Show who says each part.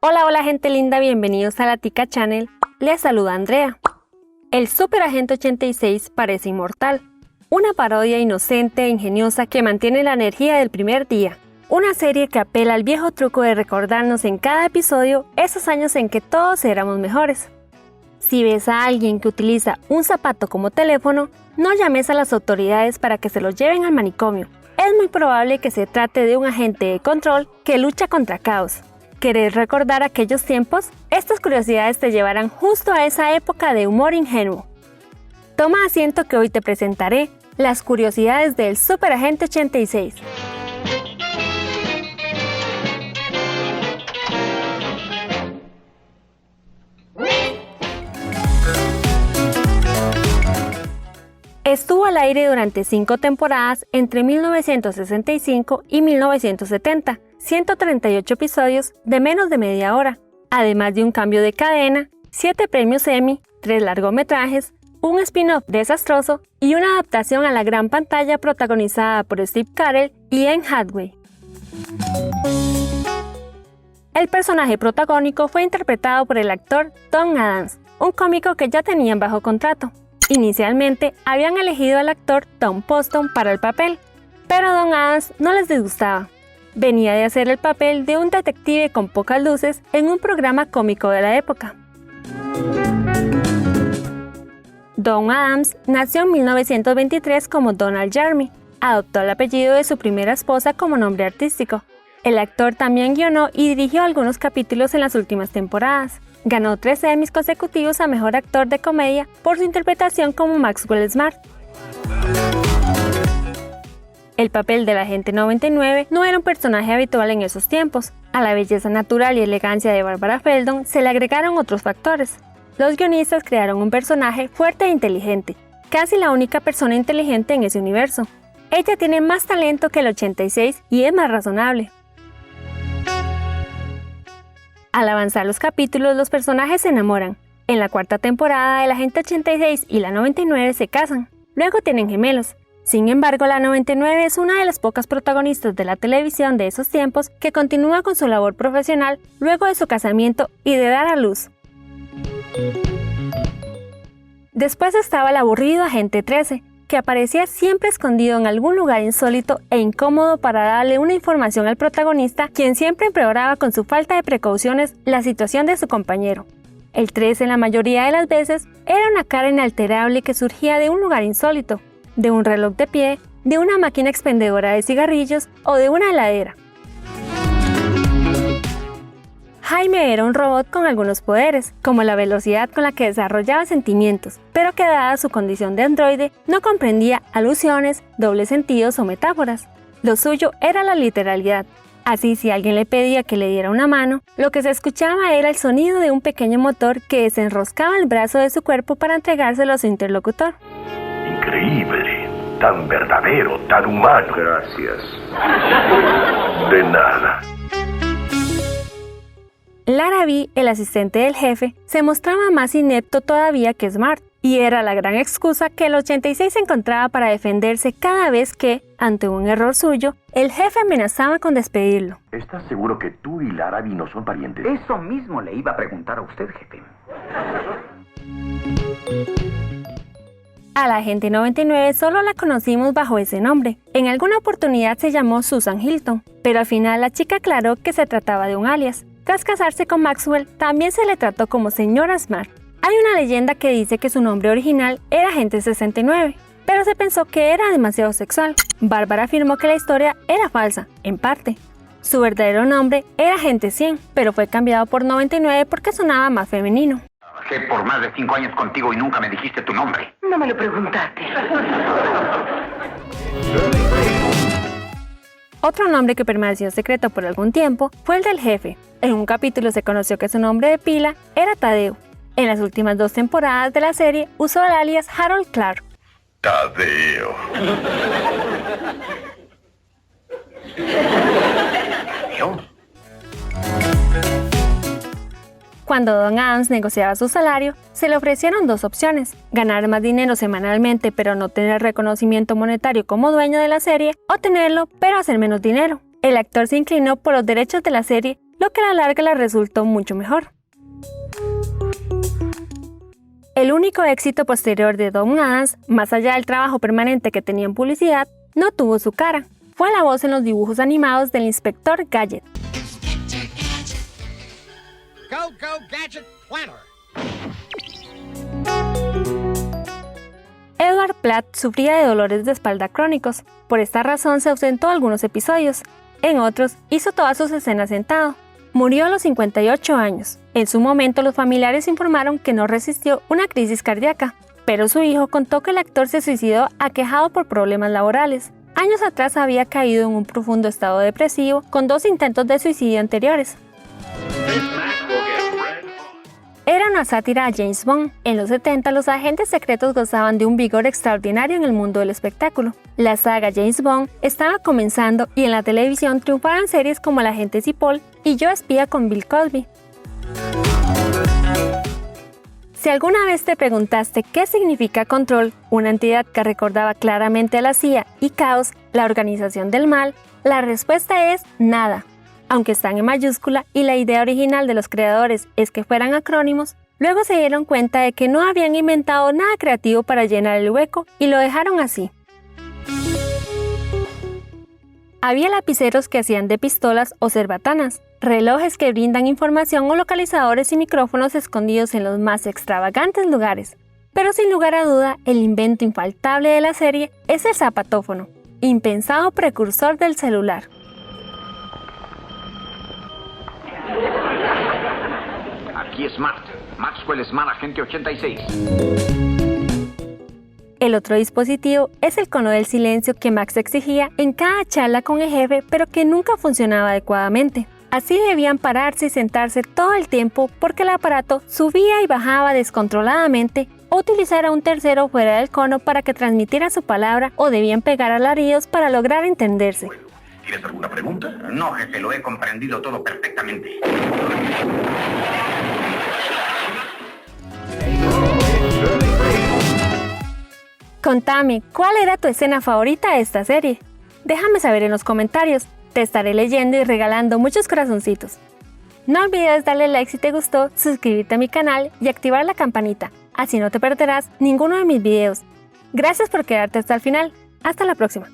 Speaker 1: Hola, hola gente linda, bienvenidos a la Tica Channel. Les saluda Andrea. El Superagente 86 parece inmortal. Una parodia inocente e ingeniosa que mantiene la energía del primer día. Una serie que apela al viejo truco de recordarnos en cada episodio esos años en que todos éramos mejores. Si ves a alguien que utiliza un zapato como teléfono, no llames a las autoridades para que se lo lleven al manicomio. Es muy probable que se trate de un agente de control que lucha contra caos. ¿Querés recordar aquellos tiempos? Estas curiosidades te llevarán justo a esa época de humor ingenuo. Toma asiento que hoy te presentaré las curiosidades del Superagente 86. Estuvo al aire durante 5 temporadas entre 1965 y 1970, 138 episodios de menos de media hora, además de un cambio de cadena, 7 premios Emmy, 3 largometrajes, un spin-off desastroso y una adaptación a la gran pantalla protagonizada por Steve Carell y Anne Hathaway. El personaje protagónico fue interpretado por el actor Don Adams, un cómico que ya tenían bajo contrato. Inicialmente habían elegido al actor Tom Poston para el papel, pero Don Adams no les disgustaba. Venía de hacer el papel de un detective con pocas luces en un programa cómico de la época. Don Adams nació en 1923 como Donald Jeremy. Adoptó el apellido de su primera esposa como nombre artístico. El actor también guionó y dirigió algunos capítulos en las últimas temporadas. Ganó 3 Emmys consecutivos a Mejor Actor de Comedia por su interpretación como Maxwell Smart. El papel del Agente 99 no era un personaje habitual en esos tiempos. A la belleza natural y elegancia de Barbara Feldon se le agregaron otros factores. Los guionistas crearon un personaje fuerte e inteligente, casi la única persona inteligente en ese universo. Ella tiene más talento que el 86 y es más razonable. Al avanzar los capítulos, los personajes se enamoran. En la 4ª temporada, el Agente 86 y la 99 se casan. Luego tienen gemelos. Sin embargo, la 99 es una de las pocas protagonistas de la televisión de esos tiempos que continúa con su labor profesional luego de su casamiento y de dar a luz. Después estaba el aburrido Agente 13, que aparecía siempre escondido en algún lugar insólito e incómodo para darle una información al protagonista, quien siempre empeoraba con su falta de precauciones la situación de su compañero. El 13 en la mayoría de las veces era una cara inalterable que surgía de un lugar insólito, de un reloj de pie, de una máquina expendedora de cigarrillos o de una heladera. Jaime era un robot con algunos poderes, como la velocidad con la que desarrollaba sentimientos, pero que dada su condición de androide, no comprendía alusiones, dobles sentidos o metáforas. Lo suyo era la literalidad. Así, si alguien le pedía que le diera una mano, lo que se escuchaba era el sonido de un pequeño motor que desenroscaba el brazo de su cuerpo para entregárselo a su interlocutor.
Speaker 2: Increíble, tan verdadero, tan humano.
Speaker 3: Gracias.
Speaker 2: De nada.
Speaker 1: Larrabee, el asistente del jefe, se mostraba más inepto todavía que Smart, y era la gran excusa que el 86 encontraba para defenderse cada vez que, ante un error suyo, el jefe amenazaba con despedirlo.
Speaker 2: ¿Estás seguro que tú y Larrabee no son parientes?
Speaker 3: Eso mismo le iba a preguntar a usted, jefe.
Speaker 1: A la Agente 99 solo la conocimos bajo ese nombre. En alguna oportunidad se llamó Susan Hilton, pero al final la chica aclaró que se trataba de un alias. Tras casarse con Maxwell, también se le trató como Señora Smart. Hay una leyenda que dice que su nombre original era Agente 69, pero se pensó que era demasiado sexual. Bárbara afirmó que la historia era falsa, en parte. Su verdadero nombre era Agente 100, pero fue cambiado por 99 porque sonaba más femenino.
Speaker 3: Trabajé por más de 5 años contigo y nunca me dijiste tu nombre.
Speaker 4: No me lo preguntaste.
Speaker 1: Otro nombre que permaneció secreto por algún tiempo fue el del jefe. En un capítulo se conoció que su nombre de pila era Tadeo. En las últimas 2 temporadas de la serie usó el alias Harold Clark.
Speaker 2: Tadeo.
Speaker 1: Cuando Don Adams negociaba su salario, se le ofrecieron 2 opciones: ganar más dinero semanalmente pero no tener reconocimiento monetario como dueño de la serie, o tenerlo pero hacer menos dinero. El actor se inclinó por los derechos de la serie lo que a la larga le resultó mucho mejor. El único éxito posterior de Don Adams, más allá del trabajo permanente que tenía en publicidad, no tuvo su cara. Fue la voz en los dibujos animados del Inspector Gadget.
Speaker 4: Go, go, Gadget Planner.
Speaker 1: Edward Platt sufría de dolores de espalda crónicos. Por esta razón se ausentó algunos episodios. En otros, hizo todas sus escenas sentado. Murió a los 58 años. En su momento, los familiares informaron que no resistió una crisis cardíaca, pero su hijo contó que el actor se suicidó aquejado por problemas laborales. Años atrás había caído en un profundo estado depresivo con 2 intentos de suicidio anteriores. Era una sátira a James Bond. En los 70, los agentes secretos gozaban de un vigor extraordinario en el mundo del espectáculo. La saga James Bond estaba comenzando y en la televisión triunfaban series como El agente Cipoll y Yo espía con Bill Cosby. Si alguna vez te preguntaste qué significa Control, una entidad que recordaba claramente a la CIA, y Caos, la organización del mal, la respuesta es nada. Aunque están en mayúscula y la idea original de los creadores es que fueran acrónimos, luego se dieron cuenta de que no habían inventado nada creativo para llenar el hueco y lo dejaron así. Había lapiceros que hacían de pistolas o cerbatanas, relojes que brindan información o localizadores y micrófonos escondidos en los más extravagantes lugares. Pero sin lugar a duda, el invento infaltable de la serie es el zapatófono, impensado precursor del celular.
Speaker 3: Aquí Smart. Maxwell Smart, agente 86.
Speaker 1: El otro dispositivo es el cono del silencio que Max exigía en cada charla con el jefe, pero que nunca funcionaba adecuadamente. Así debían pararse y sentarse todo el tiempo porque el aparato subía y bajaba descontroladamente, o utilizar a un tercero fuera del cono para que transmitiera su palabra, o debían pegar alaridos para lograr entenderse.
Speaker 2: ¿Tienes alguna pregunta?
Speaker 3: No, jefe, lo he comprendido todo perfectamente.
Speaker 1: Contame, ¿cuál era tu escena favorita de esta serie? Déjame saber en los comentarios, te estaré leyendo y regalando muchos corazoncitos. No olvides darle like si te gustó, suscribirte a mi canal y activar la campanita, así no te perderás ninguno de mis videos. Gracias por quedarte hasta el final, hasta la próxima.